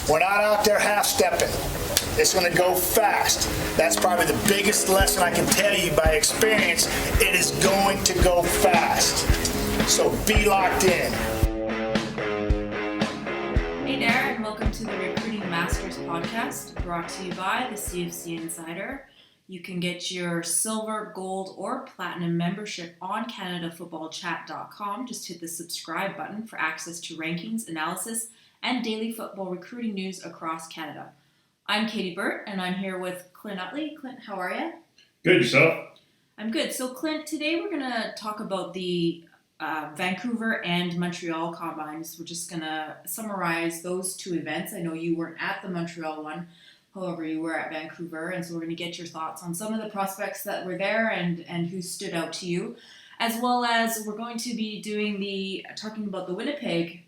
We're not out there half-stepping. It's going to go fast. That's probably the biggest lesson I can tell you by experience. It is going to go fast. So be locked in. Hey there, and welcome to the Recruiting Masters podcast, brought to you by the CFC Insider. You can get your silver, gold, or platinum membership on CanadaFootballChat.com. Just hit the subscribe button for access to rankings, analysis, and daily football recruiting news across Canada. I'm Katie Burt, and I'm here with Clint Uttley. Clint, how are you? Good, yourself? I'm good. So, Clint, today we're going to talk about the Vancouver and Montreal combines. We're just going to summarize those two events. I know you weren't at the Montreal one. However, you were at Vancouver, and so we're going to get your thoughts on some of the prospects that were there and who stood out to you, as well as we're going to be talking about the Winnipeg,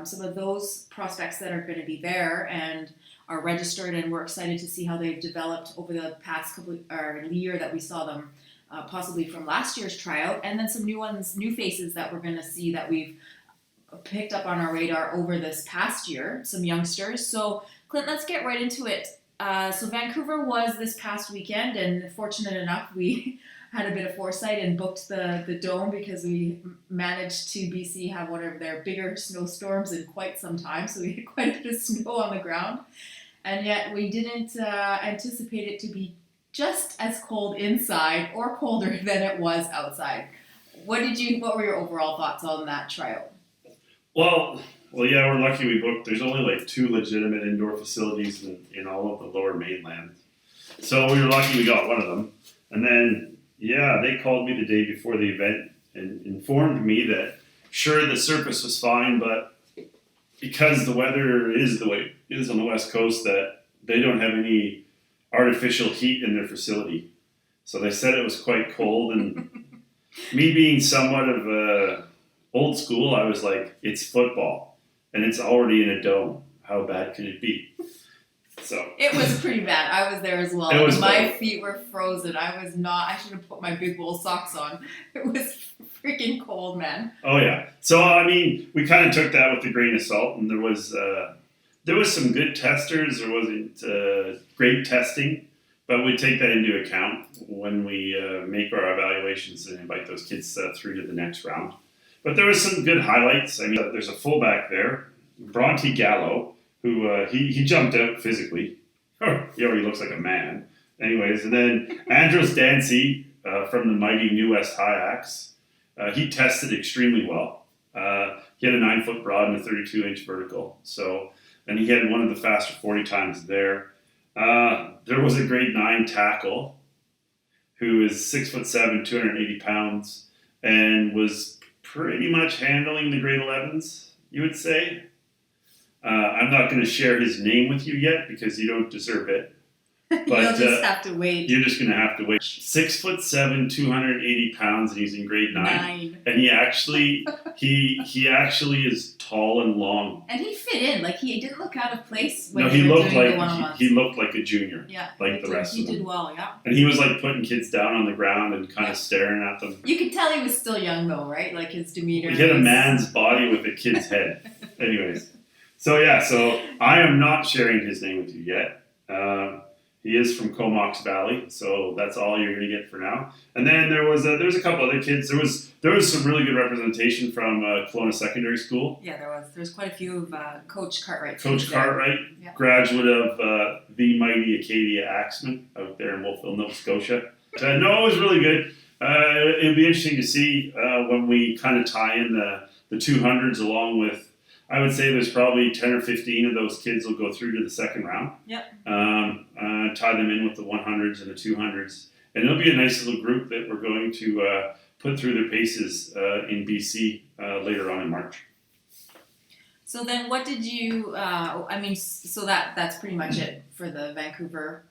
some of those prospects that are going to be there and are registered, and we're excited to see how they've developed over the past year that we saw them, possibly from last year's tryout, and then some new faces that we're going to see that we've picked up on our radar over this past year, some youngsters. So, Clint, let's get right into it. So Vancouver was this past weekend, and fortunate enough, we had a bit of foresight and booked the Dome because we managed to BC have one of their bigger snowstorms in quite some time, so we had quite a bit of snow on the ground, and yet we didn't anticipate it to be just as cold inside or colder than it was outside. What were your overall thoughts on that tryout? Well, yeah, we're lucky we booked. There's only like 2 legitimate indoor facilities in all of the lower mainland. So we were lucky we got one of them. And then, yeah, they called me the day before the event and informed me that, sure, the surface was fine, but because the weather is the way it is on the West Coast, that they don't have any artificial heat in their facility. So they said it was quite cold. And me being somewhat of old school, I was like, it's football. And it's already in a dome. How bad can it be? So it was pretty bad. I was there as well. My feet were frozen. I should have put my big wool socks on. It was freaking cold, man. Oh yeah. So I mean, we kind of took that with a grain of salt, and there was some good testers. There wasn't great testing, but we take that into account when we make our evaluations and invite those kids through to the next round. But there was some good highlights. I mean, there's a fullback there, Bronte Gallo, who he jumped out physically. He already looks like a man. Anyways, and then Andros Dancey from the mighty New West Hyaks, he tested extremely well. He had a 9-foot broad and a 32-inch vertical. So, and he had one of the faster 40 times there. There was a grade 9 tackle who is 6'7", 280 pounds, and was pretty much handling the grade 11s, you would say. I'm not going to share his name with you yet because you don't deserve it. But you'll just have to wait. You're just going to have to wait. 6'7", 280 pounds, and he's in grade 9. And he actually is tall and long. And he fit in. Like, he didn't look out of place when he looked like a junior. Yeah, like the rest of them. He did well, yeah. And he was like putting kids down on the ground and kind of staring at them. You could tell he was still young though, right? Like his demeanor. He had a man's body with a kid's head. Anyways. So I am not sharing his name with you yet. He is from Comox Valley, so that's all you're going to get for now. And then there was a couple other kids. There was some really good representation from Kelowna Secondary School. Yeah, there was quite a few of Coach Cartwright. Coach Cartwright, yeah. Graduate of the mighty Acadia Axemen out there in Wolfville, Nova Scotia. No, it was really good. It'll be interesting to see when we kind of tie in the 200s along with. I would say there's probably 10 or 15 of those kids will go through to the second round. Yep. Tie them in with the 100s and the 200s. And it'll be a nice little group that we're going to put through their paces in BC later on in March. So then what did you, so that's pretty much it for the Vancouver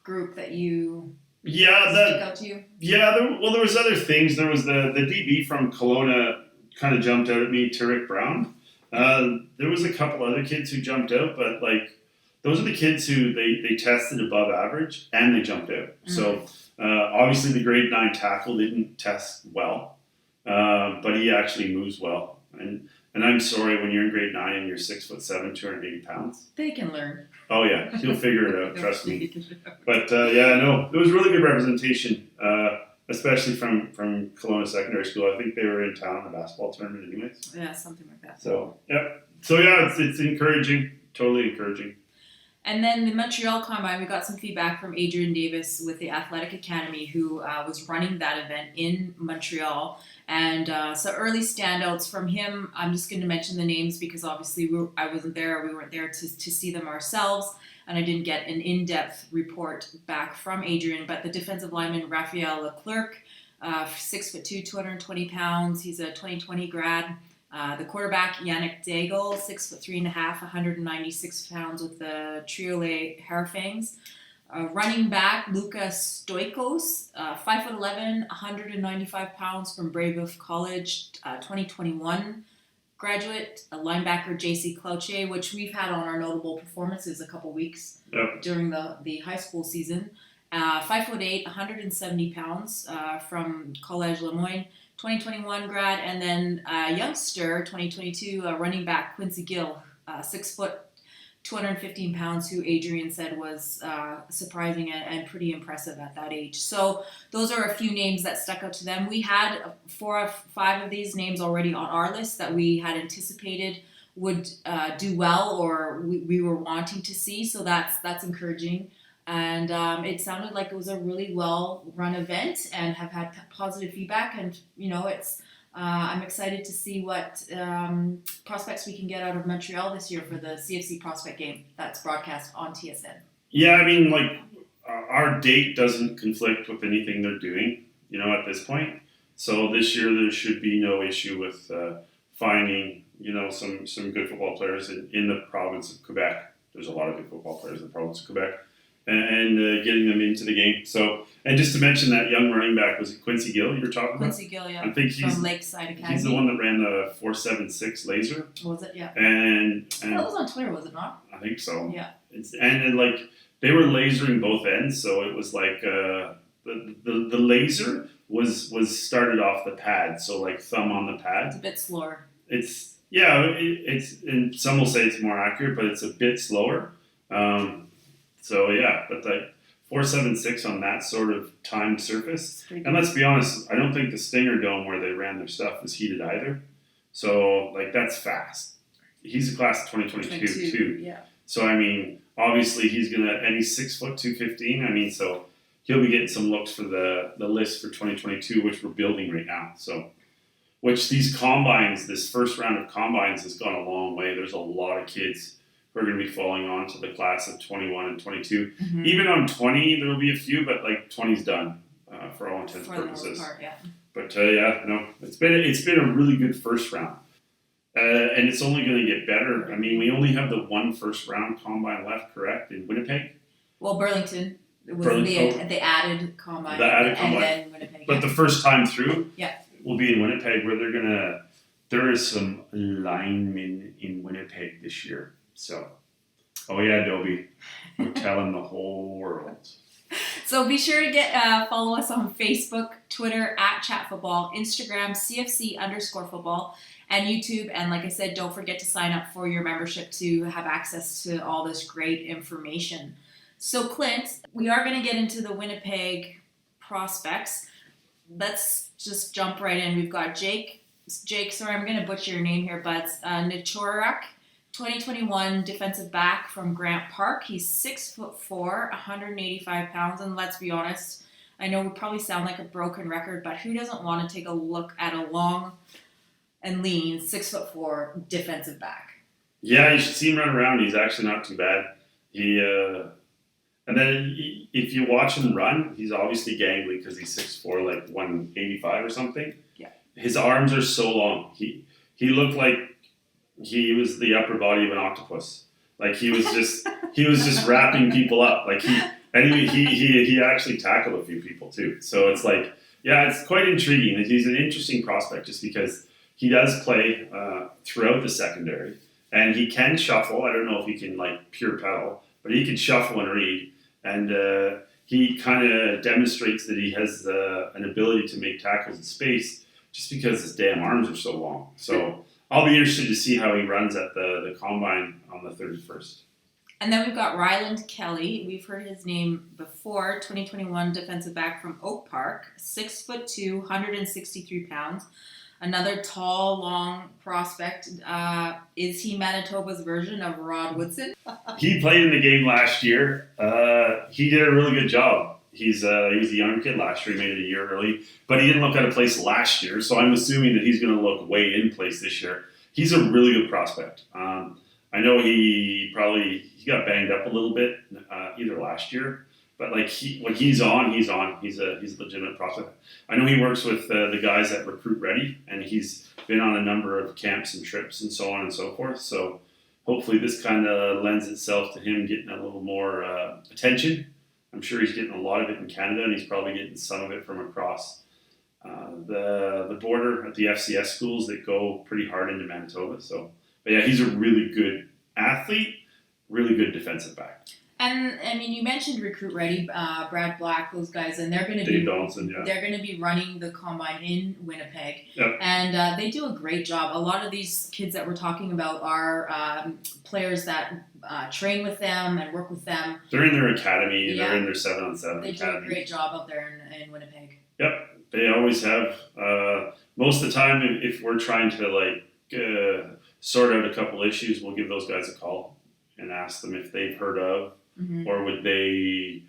group that you stick out to you? Yeah, there was other things. There was the DB from Kelowna kind of jumped out at me, Tarek Brown. There was a couple other kids who jumped out, but like those are the kids who they tested above average and they jumped out. Mm-hmm. So obviously the grade 9 tackle didn't test well, but he actually moves well. And And I'm sorry, when you're in grade 9 and you're 6'7", 280 pounds. They can learn. Oh yeah, he'll figure it out. Trust me. But yeah, no, it was really good representation, especially from Kelowna Secondary School. I think they were in town in a basketball tournament, anyways. Yeah, something like that. So yeah, it's encouraging, totally encouraging. And then the Montreal Combine, we got some feedback from Adrian Davis with the Athletic Academy, who was running that event in Montreal. And so early standouts from him, I'm just going to mention the names because obviously I wasn't there. We weren't there to see them ourselves. And I didn't get an in-depth report back from Adrian. But the defensive lineman, Raphael Leclerc, 6'2", 220 pounds. He's a 2020 grad. The quarterback, Yannick Daigle, 6'3.5", 196 pounds with the Triolet Hairfangs. Running back, Lucas Stoikos, 5'11", 195 pounds from Brebeuf College, 2021 graduate. A linebacker, JC Cloutier, which we've had on our notable performances a couple weeks during the high school season. 5'8", 170 pounds from Collège Lemoyne. 2021 grad, and then youngster, 2022 running back Quincy Gill, 6 foot, 215 pounds, who Adrian said was surprising and pretty impressive at that age. So those are a few names that stuck out to them. We had 4 or 5 of these names already on our list that we had anticipated would do well, or we were wanting to see. So that's encouraging. And it sounded like it was a really well-run event and have had positive feedback. And, it's I'm excited to see what prospects we can get out of Montreal this year for the CFC Prospect game that's broadcast on TSN. Yeah, I mean, our date doesn't conflict with anything they're doing, at this point. So this year there should be no issue with finding, some good football players in the province of Quebec. There's a lot of good football players in the province of Quebec. And getting them into the game. So, and just to mention that young running back, was it Quincy Gill you were talking about? Quincy Gill, yeah. I think he's from Lakeside Academy. He's the one that ran the 4.76 laser. Was it? Yeah. And that was on Twitter, was it not? I think so. Yeah. And they were lasering both ends, so it was like the laser was started off the pad, so like thumb on the pad. It's a bit slower. It's and some will say it's more accurate, but it's a bit slower. So yeah, but 4.76 on that sort of timed surface. And let's be honest, I don't think the Stinger Dome where they ran their stuff was heated either. So that's fast. He's a class of 2022 too. Yeah. So I mean, obviously he's he's 6 foot 215. I mean, so he'll be getting some looks for the list for 2022, which we're building right now. So, which these combines, this first round of combines has gone a long way. There's a lot of kids who are going to be falling on to the class of 21 and 22. Mm-hmm. Even on 20, there will be a few, but 20's done for all intents and purposes. For the most part, yeah. But it's been a really good first round, and it's only going to get better. I mean, we only have the one first round combine left, correct, in Winnipeg. Well, Burlington was the added combine. The added combine. And then Winnipeg. But the first time through, yeah, will be in Winnipeg, where there is some linemen in Winnipeg this year. So, oh yeah, Dobie, we're telling the whole world. So be sure to follow us on Facebook, Twitter @ChatFootball, Instagram CFC_football, and YouTube. And like I said, don't forget to sign up for your membership to have access to all this great information. So Clint, we are going to get into the Winnipeg Prospects. Let's just jump right in. We've got Jake, sorry, I'm going to butcher your name here, but Nichorak, 2021 defensive back from Grant Park. He's 6'4", 185 pounds, and let's be honest, I know we probably sound like a broken record, but who doesn't want to take a look at a long and lean 6'4" defensive back? Yeah, you should see him run around. He's actually not too bad. And then if you watch him run, he's obviously gangly because he's 6'4", 185 or something. Yeah. His arms are so long. He looked like he was the upper body of an octopus. He was just wrapping people up. He actually tackled a few people too. So it's it's quite intriguing. He's an interesting prospect just because he does play throughout the secondary and he can shuffle. I don't know if he can pure pedal, but he can shuffle and read. And he kind of demonstrates that he has an ability to make tackles in space just because his damn arms are so long. So I'll be interested to see how he runs at the combine on the 31st. And then we've got Ryland Kelly. We've heard his name before. 2021 defensive back from Oak Park, 6'2", 163 pounds. Another tall, long prospect. Is he Manitoba's version of Rod Woodson? He played in the game last year. He did a really good job. He was a young kid last year. He made it a year early, but he didn't look out of place last year. So I'm assuming that he's going to look way in place this year. He's a really good prospect. I know he got banged up a little bit either last year, but like when he's on. He's a legitimate prospect. I know he works with the guys at Recruit Ready, and he's been on a number of camps and trips and so on and so forth. So hopefully this kind of lends itself to him getting a little more attention. I'm sure he's getting a lot of it in Canada, and he's probably getting some of it from across the border at the FCS schools that go pretty hard into Manitoba. So, but yeah, he's a really good athlete, really good defensive back. And I mean, you mentioned Recruit Ready, Brad Black, those guys, and they're going to Dave Donaldson, yeah. They're going to be running the combine in Winnipeg, Yep. and they do a great job. A lot of these kids that we're talking about are players that train with them and work with them. They're in their academy. Yeah. They're in their 7-on-7 They academy. do a great job up there in Winnipeg. Yep, they always have. Most of the time, if we're trying to sort out a couple issues, we'll give those guys a call and ask them if they've heard of, or would they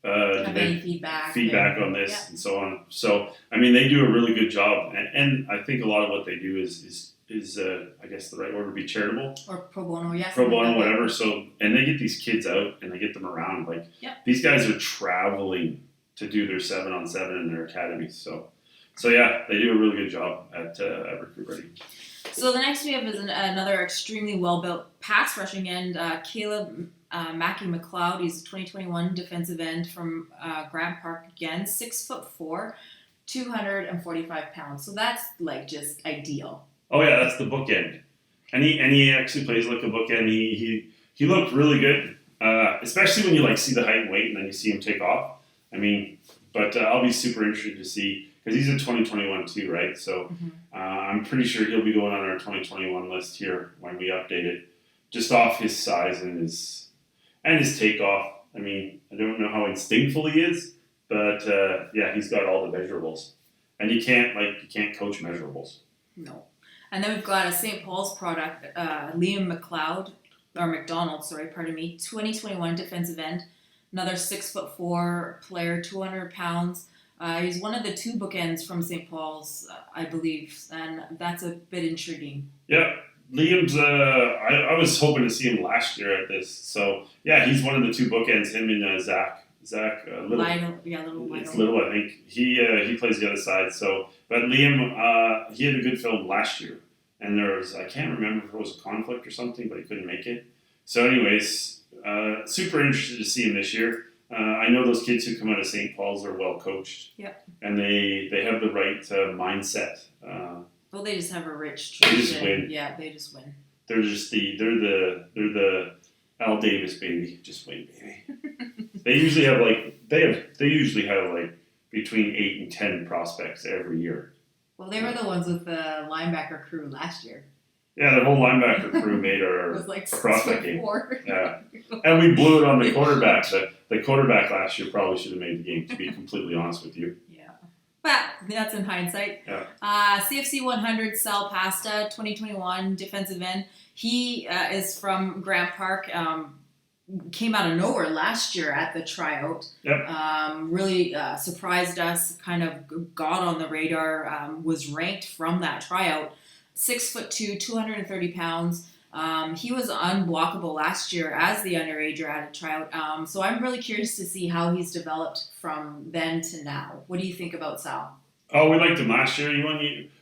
Have any feedback on this, yeah. and so on. So I mean, they do a really good job, and I think a lot of what they do is I guess the right word would be charitable. Or pro bono, yes. Pro bono, whatever. So, and they get these kids out and they get them around. Like, these guys are traveling to do their 7-on-7 in their academies. So yeah, they do a really good job at Recruit Ready. So the next we have is another extremely well-built pass rushing end, Caleb Mackay Mcleod. He's a 2021 defensive end from Grant Park again, 6'4", 245 pounds. So that's like just ideal. Oh yeah, that's the bookend, and he actually plays like a bookend. He looked really good, especially when you like see the height and weight, and then you see him take off. I mean, but I'll be super interested to see because he's a 2021 too, right? So I'm pretty sure he'll be going on our 2021 list here when we update it, just off his size and his takeoff. I mean, I don't know how instinctful he is, but yeah, he's got all the measurables, and you can't coach measurables. No. And then we've got a St. Paul's product, Liam McDonald, 2021 defensive end, another 6'4" player, 200 pounds. He's one of the two bookends from St. Paul's, I believe, and that's a bit intriguing. Yeah, Liam's. I was hoping to see him last year at this, so yeah, he's one of the two bookends. Him and Zach Little. It's Little, I think. He plays the other side. So, but Liam, he had a good film last year, and there was, I can't remember if it was a conflict or something, but he couldn't make it. So, anyways, super interested to see him this year. I know those kids who come out of St. Paul's are well coached. Yep. And they have the right mindset. Well, they just have a rich tradition. They just win. Yeah, they just win. They're the Al Davis baby. Just win, baby. They usually have between 8 and 10 prospects every year. Well, they were the ones with the linebacker crew last year. Yeah, the whole linebacker crew made our prospect game. Yeah, and we blew it on the quarterback. The quarterback last year probably should have made the game, to be completely honest with you. Yeah, but that's in hindsight. Yeah. CFC 100 Sal Pasta, 2021 defensive end. He is from Grant Park. Came out of nowhere last year at the tryout. Yep. Really surprised us, kind of got on the radar, was ranked from that tryout. 6'2", 230 pounds. He was unblockable last year as the underager at a tryout. So I'm really curious to see how he's developed from then to now. What do you think about Sal? Oh, we liked him last year.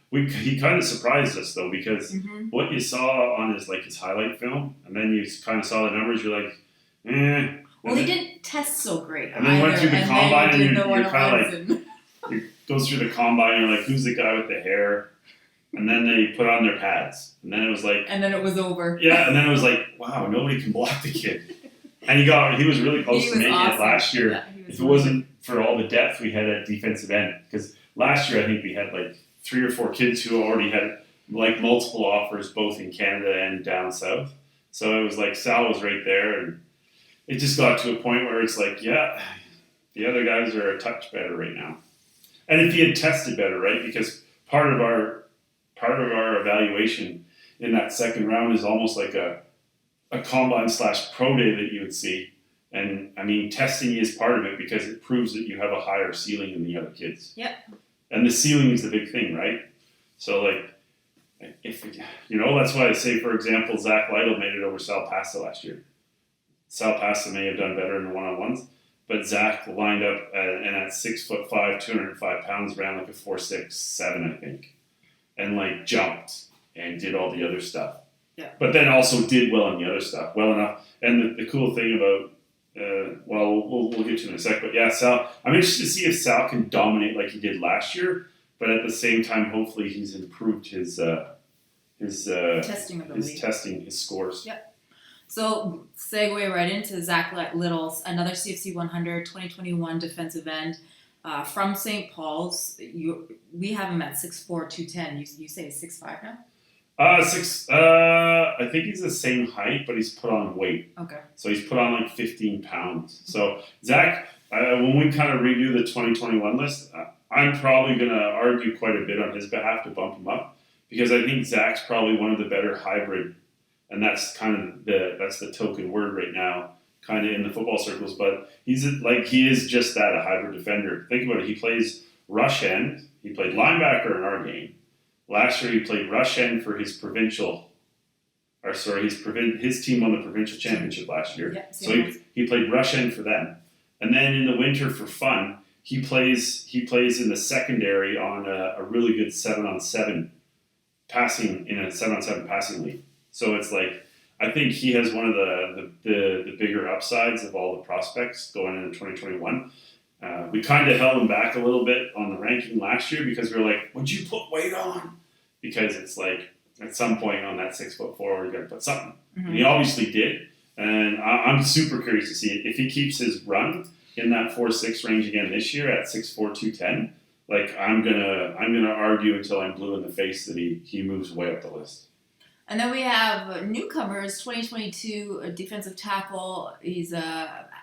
He kind of surprised us though, because what you saw on his highlight film, and then you kind of saw the numbers. You're like, eh. Well, he didn't test so great. And then went through the combine, and you're kind of like, you go through the combine, and you're like, who's the guy with the hair? And then they put on their pads, and then it was like, and then it was over. Yeah, and then it was like, wow, nobody can block the kid. And he was really close to making it last year. Yeah, if it wasn't for all the depth we had at defensive end, because last year I think we had 3 or 4 kids who already had like multiple offers both in Canada and down south. So it was like Sal was right there, and it just got to a point where it's like, yeah, the other guys are a touch better right now. And if he had tested better, right? Because part of our evaluation in that second round is almost like a combine / pro day that you would see. And I mean, testing is part of it because it proves that you have a higher ceiling than the other kids. Yep. And the ceiling is the big thing, right? So like, if that's why I say, for example, Zach Lytle made it over Sal Pasta last year. Sal Pasta may have done better in the one-on-ones, but Zach lined up at 6'5", 205 pounds, ran like a 4.67, I think, and like jumped and did all the other stuff. Yeah. But then also did well on the other stuff, well enough. And the cool thing about, we'll get to it in a sec, but yeah, Sal, I'm interested to see if Sal can dominate like he did last year, but at the same time, hopefully he's improved his testing ability. His scores. Yep. So segue right into Zach Little's, another CFC 100 2021 defensive end from St. Paul's. We have him at 6'4", 210. You say he's 6'5" now? I think he's the same height, but he's put on weight. Okay. So he's put on like 15 pounds. So Zach, when we kind of redo the 2021 list, I'm probably going to argue quite a bit on his behalf to bump him up, because I think Zach's probably one of the better hybrid, and that's kind of the token word right now, kind of in the football circles. But he is just that, a hybrid defender. Think about it. He plays rush end. He played linebacker in our game. Last year he played rush end for his his team won the provincial championship last year. Yeah, so he played rush end for them. And then in the winter for fun, he plays in the secondary on a really good 7-on-7 passing, in a 7-on-7 passing league. So it's like, I think he has one of the bigger upsides of all the prospects going into 2021. We kind of held him back a little bit on the ranking last year because we were like, would you put weight on? Because it's like, at some point on that 6'4", you got to put something. Mm-hmm. And he obviously did. And I'm super curious to see it. If he keeps his run in that 4.6 range again this year at 6'4", 210, like I'm gonna argue until I'm blue in the face that he moves way up the list. And then we have Newcomers 2022 defensive tackle. He's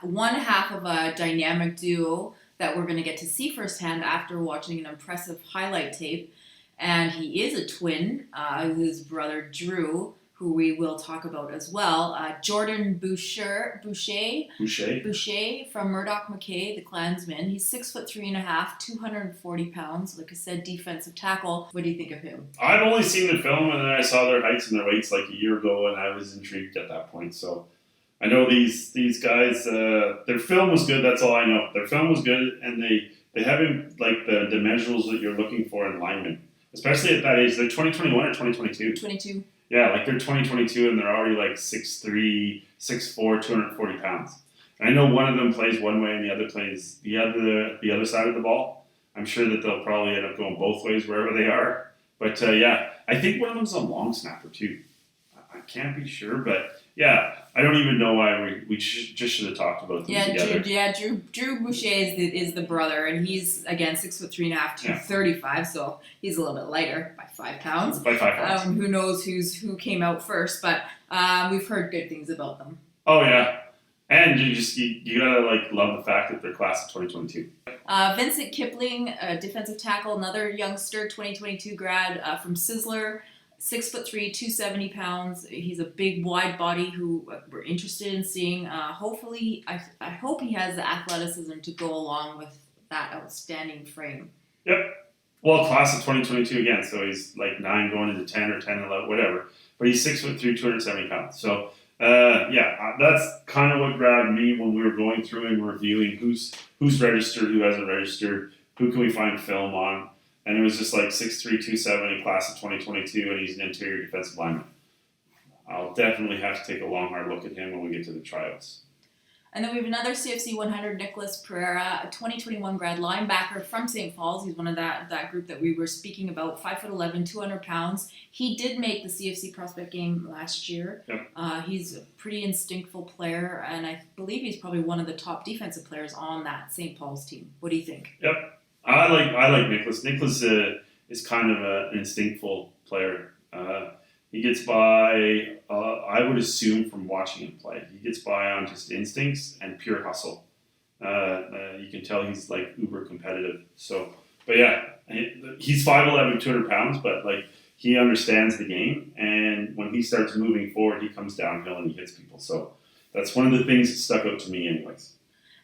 one half of a dynamic duo that we're going to get to see firsthand after watching an impressive highlight tape. And he is a twin, his brother Drew, who we will talk about as well. Jordan Boucher from Murdoch Mackay, the Klansman. He's 6'3.5", 240 pounds. Like I said, defensive tackle. What do you think of him? I've only seen the film, and then I saw their heights and their weights like a year ago, and I was intrigued at that point. So I know these guys. Their film was good. That's all I know. Their film was good, and they have him like the measurables that you're looking for in linemen, especially at that age. They're 2021 or 2022. 22. Yeah, like they're 2022 and they're already like 6'3", 6'4", 240 pounds. And I know one of them plays one way and the other plays the other side of the ball. I'm sure that they'll probably end up going both ways wherever they are. But yeah, I think one of them's a long snapper too. I can't be sure, but yeah, I don't even know why we just should have talked about them together. Drew Boucher is the brother, and he's again 6'3.5", 235, so he's a little bit lighter by 5 pounds. By 5 pounds. Who knows who came out first, but we've heard good things about them. Oh yeah, and you gotta like love the fact that they're class of 2022. Vincent Kipling, defensive tackle, another youngster, 2022 grad from Sizzler. 6'3", 270 pounds. He's a big, wide body who we're interested in seeing. Hopefully, I hope he has the athleticism to go along with that outstanding frame. Yep. Well, class of 2022 again, so he's like 9 going into 10 or 10, 11, whatever. But he's 6'3", 270 pounds. So, that's kind of what grabbed me when we were going through and reviewing who's registered, who hasn't registered, who can we find film on. And it was just like 6'3", 270, class of 2022, and he's an interior defensive lineman. I'll definitely have to take a long, hard look at him when we get to the tryouts. And then we have another CFC 100, Nicholas Pereira, a 2021 grad linebacker from St. Paul's. He's one of that group that we were speaking about, 5'11", 200 pounds. He did make the CFC prospect game last year. Yep. He's a pretty instinctful player, and I believe he's probably one of the top defensive players on that St. Paul's team. What do you think? Yep. I like Nicholas. Nicholas is kind of an instinctful player. He gets by, I would assume from watching him play, he gets by on just instincts and pure hustle. You can tell he's like uber competitive. So, but yeah, he's 5'11", 200 pounds, but like he understands the game. And when he starts moving forward, he comes downhill and he hits people. So that's one of the things that stuck out to me anyways.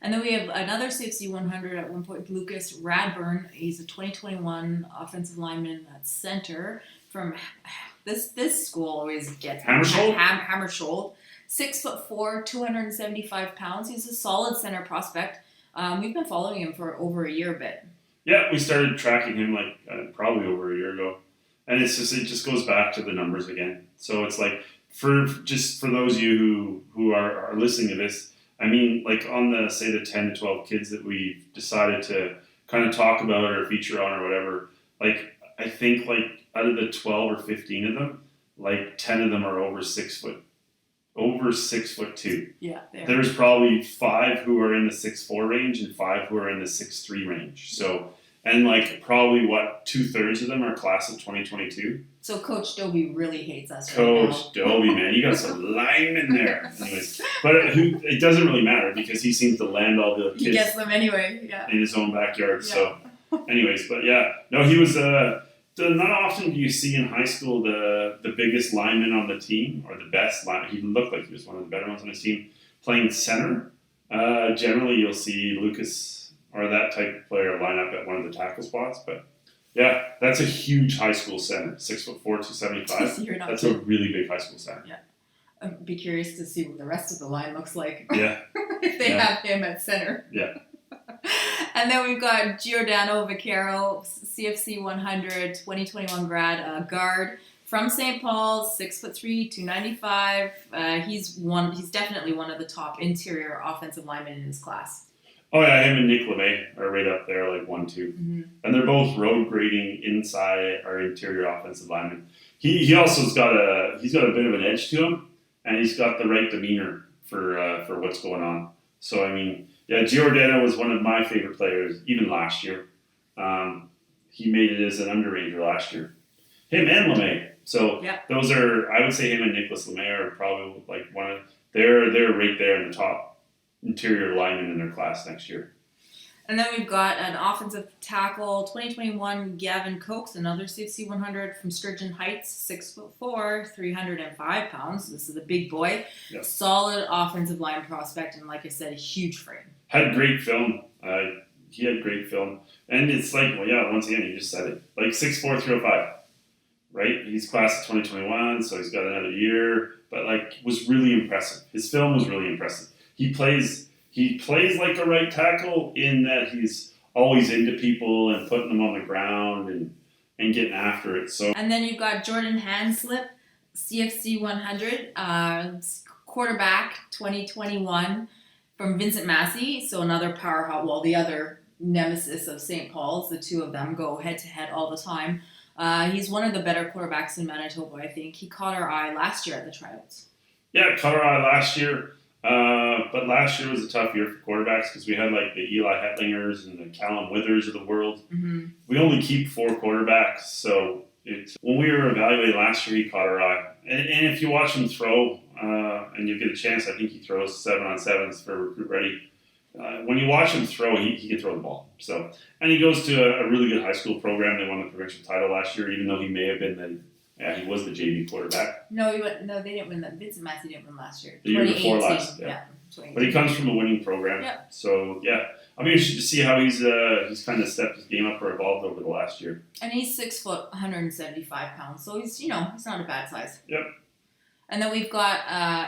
And then we have another CFC 100 at one point, Lucas Radburn. He's a 2021 offensive lineman at center from this school always gets Hammersholt? Hammersholt. 6'4", 275 pounds. He's a solid center prospect. We've been following him for over a year a bit. Yeah, we started tracking him like probably over a year ago, and it just goes back to the numbers again. So it's like for those of you who are listening to this, I mean, like on the 10 to 12 kids that we've decided to kind of talk about or feature on or whatever, like I think like out of the 12 or 15 of them, like 10 of them are over 6 foot. Over 6'2". Yeah, there's probably 5 who are in the 6'4" range and 5 who are in the 6'3" range. So, and like probably 2/3 of them are class of 2022. So Coach Dobie really hates us. Coach Dobie, man, you got some linemen there. Anyways, but it doesn't really matter because he seems to land all the kids. He gets them anyway. Yeah. In his own backyard. Yeah. So, anyways, but yeah, no, he was not often do you see in high school the biggest lineman on the team or the best lineman. He looked like he was one of the better ones on his team playing center. Generally, you'll see Lucas or that type of player line up at one of the tackle spots. But yeah, that's a huge high school center, 6'4", 275. That's a really big high school center. Yeah, I'd be curious to see what the rest of the line looks like. Yeah, if they have him at center. Yeah. And then we've got Giordano Vaquero, CFC 100, 2021 grad, guard from St. Paul's, 6'3", 295. He's definitely one of the top interior offensive linemen in his class. Oh yeah, him and Nick LeMay are right up there, like 1-2. Mm-hmm. And they're both road grading inside our interior offensive lineman. He also's got a bit of an edge to him, and he's got the right demeanor for what's going on. So I mean, yeah, Giordano was one of my favorite players, even last year. He made it as an underranger last year. Him and LeMay. So those are, I would say him and Nicholas LeMay are probably like they're right there in the top interior linemen in their class next year. And then we've got an offensive tackle, 2021 Gavin Cokes, another CFC 100 from Sturgeon Heights, 6'4", 305 pounds. This is a big boy. Yep. Solid offensive line prospect, and like I said, a huge frame. Had great film. He had great film. And it's like, well, yeah, once again, you just said it. Like 6'4", 305. Right? He's class of 2021, so he's got another year. But like, was really impressive. His film was really impressive. He plays like a right tackle in that he's always into people and putting them on the ground and getting after it. So. And then you've got Jordan Hanslip, CFC 100, quarterback 2021 from Vincent Massey. So another powerhouse, well, the other nemesis of St. Paul's. The two of them go head to head all the time. He's one of the better quarterbacks in Manitoba, I think. He caught our eye last year at the tryouts. Yeah, caught our eye last year. But last year was a tough year for quarterbacks because we had like the Eli Hetlingers and the Callum Withers of the world. Mm-hmm. We only keep 4 quarterbacks, so when we were evaluating last year, he caught our eye. And if you watch him throw, and you get a chance, I think he throws 7-on-7s for recruit ready. When you watch him throw, he can throw the ball. So, and he goes to a really good high school program. They won the provincial title last year, even though he may have been he was the JV quarterback. No, they didn't win that. Vincent Massey didn't win last year. The year before last, yeah. But he comes from a winning program. Yeah. So yeah, I'm interested to see how he's kind of stepped his game up or evolved over the last year. And he's 6 foot, 175 pounds. So he's not a bad size. Yep. And then we've got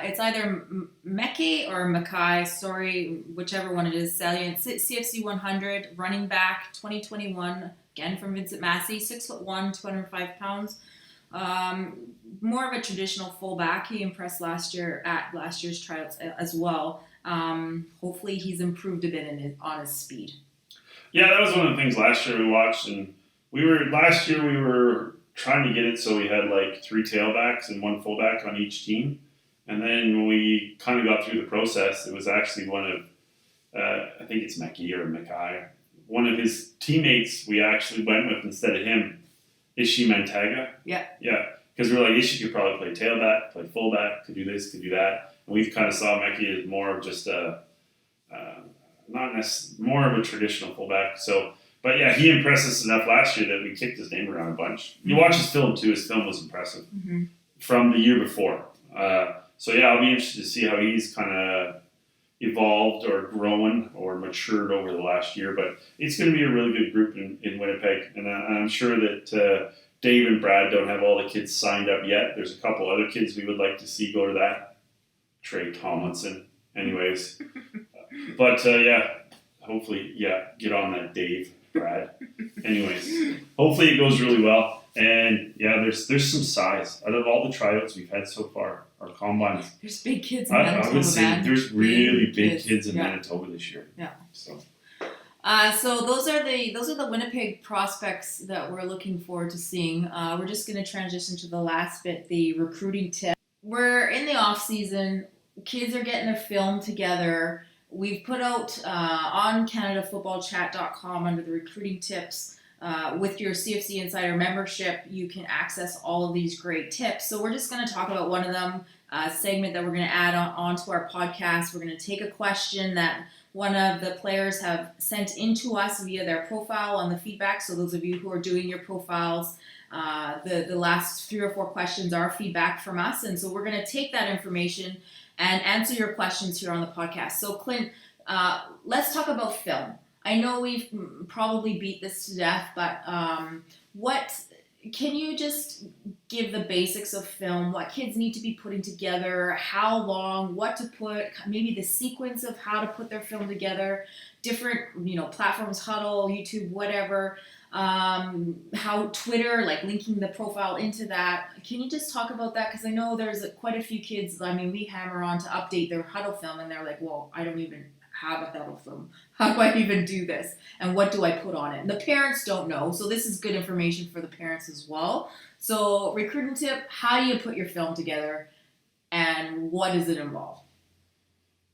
it's either Mackay or Mackay, whichever one it is. Salient CFC 100 running back 2021 again from Vincent Massey, 6'1", 205 pounds. More of a traditional fullback. He impressed last year's tryouts as well. Hopefully he's improved a bit on his speed. Yeah, that was one of the things last year we watched, and we were trying to get it so we had like 3 tailbacks and 1 fullback on each team. And then when we kind of got through the process, it was actually one of, I think it's Mackay or Mackay, one of his teammates we actually went with instead of him. Ishi Mantaga. Yeah. Yeah. because we were like, she could probably play tailback, play fullback, could do this, could do that. And we kind of saw Mcleod as more of just more of a traditional fullback. So, but yeah, he impressed us enough last year that we kicked his name around a bunch. You watch his film too. His film was impressive from the year before. So yeah, I'll be interested to see how he's kind of evolved or grown or matured over the last year. But it's going to be a really good group in Winnipeg, and I'm sure that Dave and Brad don't have all the kids signed up yet. There's a couple other kids we would like to see go to that. Trey Tomlinson, anyways. But yeah, hopefully, get on that, Dave, Brad. Anyways, hopefully it goes really well. And yeah, there's some size out of all the tryouts we've had so far. Our combines. There's big kids in I Manitoba. would say there's really big kids in yeah. Manitoba this year. Yeah. So those are the Winnipeg prospects that we're looking forward to seeing. We're just going to transition to the last bit, the recruiting tip. We're in the off season. Kids are getting their film together. We've put out on CanadaFootballChat.com under the recruiting tips. With your CFC Insider membership, you can access all of these great tips. So we're just going to talk about one of them, a segment that we're going to add onto our podcast. We're going to take a question that one of the players have sent into us via their profile on the feedback. So those of you who are doing your profiles, the last 3 or 4 questions are feedback from us. And so we're going to take that information and answer your questions here on the podcast. So Clint, let's talk about film. I know we've probably beat this to death, but can you just give the basics of film? What kids need to be putting together, how long, what to put, maybe the sequence of how to put their film together, different platforms, Huddle, YouTube, whatever, how Twitter, like linking the profile into that. Can you just talk about that? Because I know there's quite a few kids, we hammer on to update their Huddle film, and they're like, well, I don't even have a Huddle film. How do I even do this? And what do I put on it? And the parents don't know, so this is good information for the parents as well. So recruiting tip, how do you put your film together and what does it involve?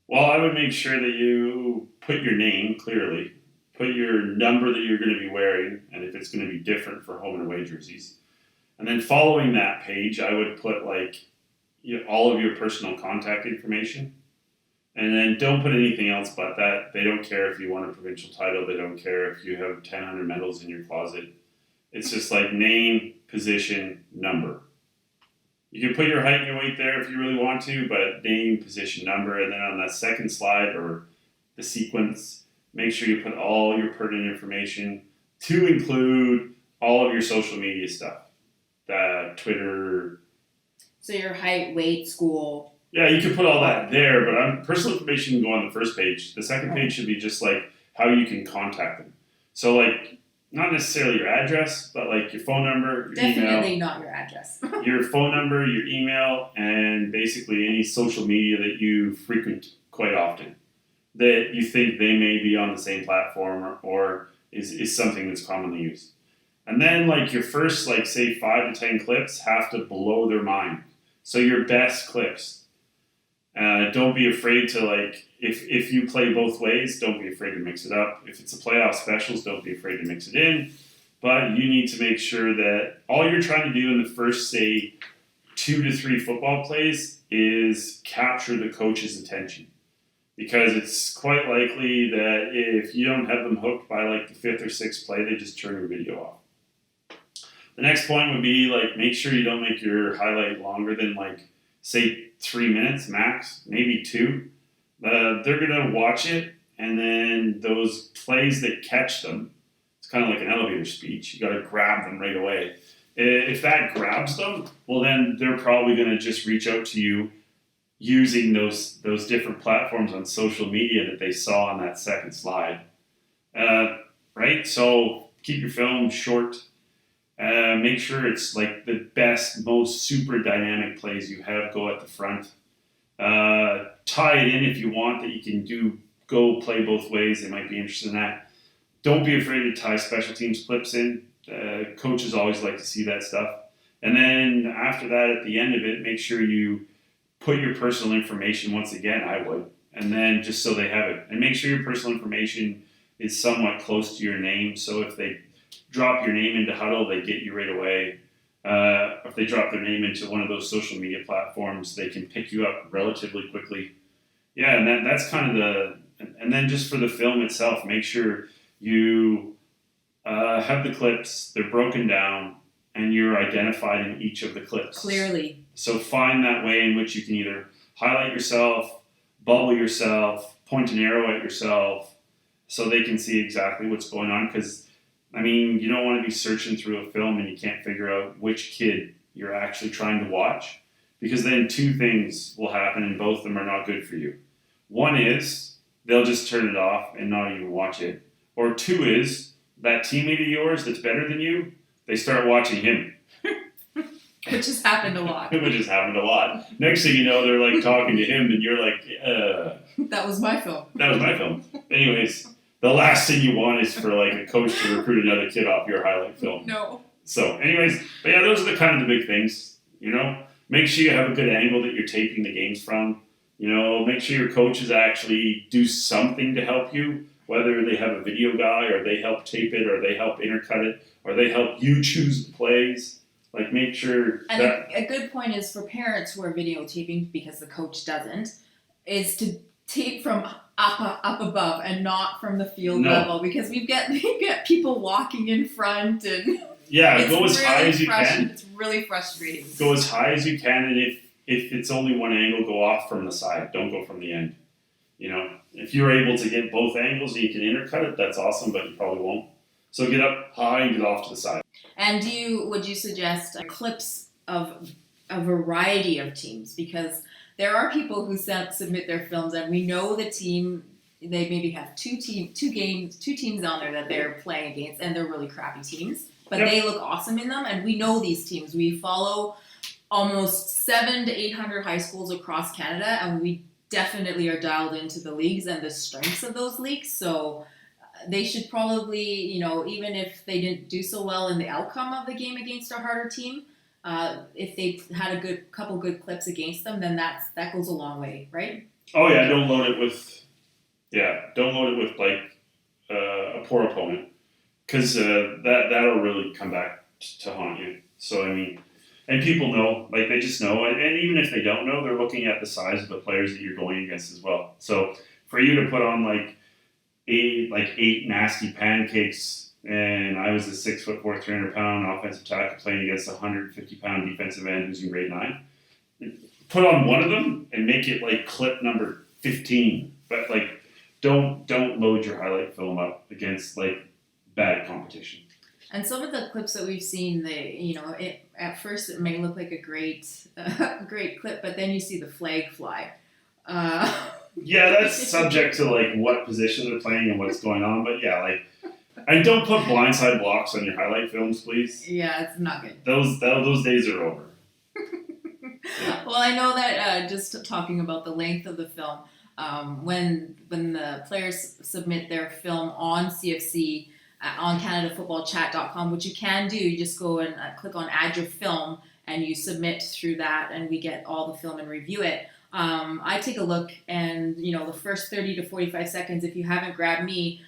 Well, I would make sure that you put your name clearly, put your number that you're going to be wearing, and if it's going to be different for home and away jerseys. And then following that page, I would put all of your personal contact information. And then don't put anything else but that. They don't care if you won a provincial title. They don't care if you have 1,000 medals in your closet. It's just like name, position, number. You can put your height and your weight there if you really want to, but name, position, number. And then on that second slide or the sequence, make sure you put all your pertinent information to include all of your social media stuff. Twitter. So your height, weight, school. Yeah, you can put all that there, but personal information can go on the first page. The second page should be just how you can contact them. So not necessarily your address, but your phone number, your Definitely email. Not your address. Your phone number, your email, and basically any social media that you frequent quite often that you think they may be on the same platform or is something that's commonly used. And then your first say 5 to 10 clips have to blow their mind. So your best clips. Don't be afraid to if you play both ways, don't be afraid to mix it up. If it's a playoff specials, don't be afraid to mix it in. But you need to make sure that all you're trying to do in the first, say, 2 to 3 football plays is capture the coach's attention. Because it's quite likely that if you don't have them hooked by the 5th or 6th play, they just turn your video off. The next point would be make sure you don't make your highlight longer than say 3 minutes max, maybe 2. They're going to watch it, and then those plays that catch them, it's kind of like an elevator speech. You got to grab them right away. If that grabs them, well, then they're probably going to just reach out to you using those different platforms on social media that they saw on that second slide. Right? So keep your film short. Make sure it's the best, most super dynamic plays you have go at the front. Tie it in if you want that you can go play both ways. They might be interested in that. Don't be afraid to tie special teams clips in. Coaches always like to see that stuff. And then after that, at the end of it, make sure you put your personal information once again, I would. And then just so they have it. And make sure your personal information is somewhat close to your name. So if they drop your name into Huddle, they get you right away. if they drop their name into one of those social media platforms, they can pick you up relatively quickly. Yeah, and that's kind of and then just for the film itself, make sure you have the clips, they're broken down, and you're identified in each of the clips. Clearly. So find that way in which you can either highlight yourself, bubble yourself, point an arrow at yourself, so they can see exactly what's going on. Because, I mean, you don't want to be searching through a film and you can't figure out which kid you're actually trying to watch, because then two things will happen and both of them are not good for you. One is they'll just turn it off and not even watch it. Or two is that teammate of yours that's better than you, they start watching him. Which has happened a lot. Which has happened a lot. Next thing you know, they're like talking to him and you're like, That was my film. That was my film. Anyways, the last thing you want is for like a coach to recruit another kid off your highlight film. No. So anyways, but yeah, those are the kind of the big things, you know. Make sure you have a good angle that you're taping the games from. You know, make sure your coaches actually do something to help you, whether they have a video guy or they help tape it or they help intercut it or they help you choose the plays. Like, make sure and that... a good point is for parents who are videotaping, because the coach doesn't, is to tape from up above and not from the field level, because we get people walking in front and yeah, go as high as you can. It's really frustrating. Go as high as you can, and if it's only one angle, go off from the side. Don't go from the end. You know, if you're able to get both angles and you can intercut it, that's awesome, but you probably won't. So get up high and get off to the side. And would you suggest clips of a variety of teams? Because there are people who submit their films, and we know the team. They maybe have two teams on there that they're playing against, and they're really crappy teams, but they look awesome in them. And we know these teams. We follow almost 700 to 800 high schools across Canada, and we definitely are dialed into the leagues and the strengths of those leagues. So they should probably, you know, even if they didn't do so well in the outcome of the game against a harder team, if they had a couple good clips against them, then that goes a long way, right? Oh yeah, don't load it with like a poor opponent, because that'll really come back to haunt you. So I mean, and people know, like they just know, and even if they don't know, they're looking at the size of the players that you're going against as well. So for you to put on like eight nasty pancakes, and I was a 6'4", 300-pound offensive tackle playing against a 150-pound defensive end who's in grade 9. Put on one of them and make it like clip number 15. But like, don't load your highlight film up against like bad competition. And some of the clips that we've seen, at first it may look like a great clip, but then you see the flag fly. Yeah, that's subject to like what position they're playing and what's going on. But yeah, like, and don't put blindside blocks on your highlight films, please. Yeah, it's not good. Those days are over. Well, I know that just talking about the length of the film, when the players submit their film on CFC on CanadaFootballChat.com, which you can do, you just go and click on Add Your Film and you submit through that, and we get all the film and review it. I take a look, and the first 30 to 45 seconds, if you haven't grabbed me,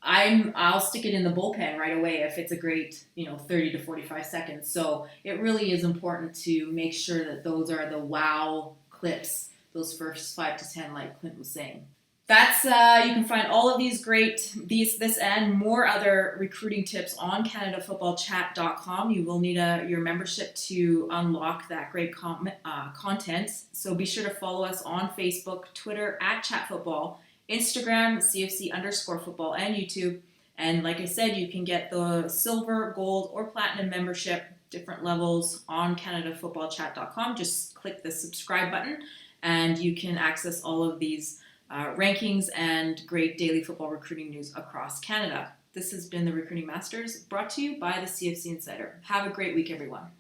I'll stick it in the bullpen right away if it's a great 30 to 45 seconds. So it really is important to make sure that those are the wow clips, those first 5 to 10, like Clint was saying. That's you can find all of this and more other recruiting tips on CanadaFootballChat.com. You will need your membership to unlock that great content. So be sure to follow us on Facebook, Twitter @ChatFootball, Instagram CFC_football, and YouTube. And like I said, you can get the silver, gold, or platinum membership, different levels, on CanadaFootballChat.com. Just click the subscribe button, and you can access all of these rankings and great daily football recruiting news across Canada. This has been the Recruiting Masters, brought to you by the CFC Insider. Have a great week, everyone.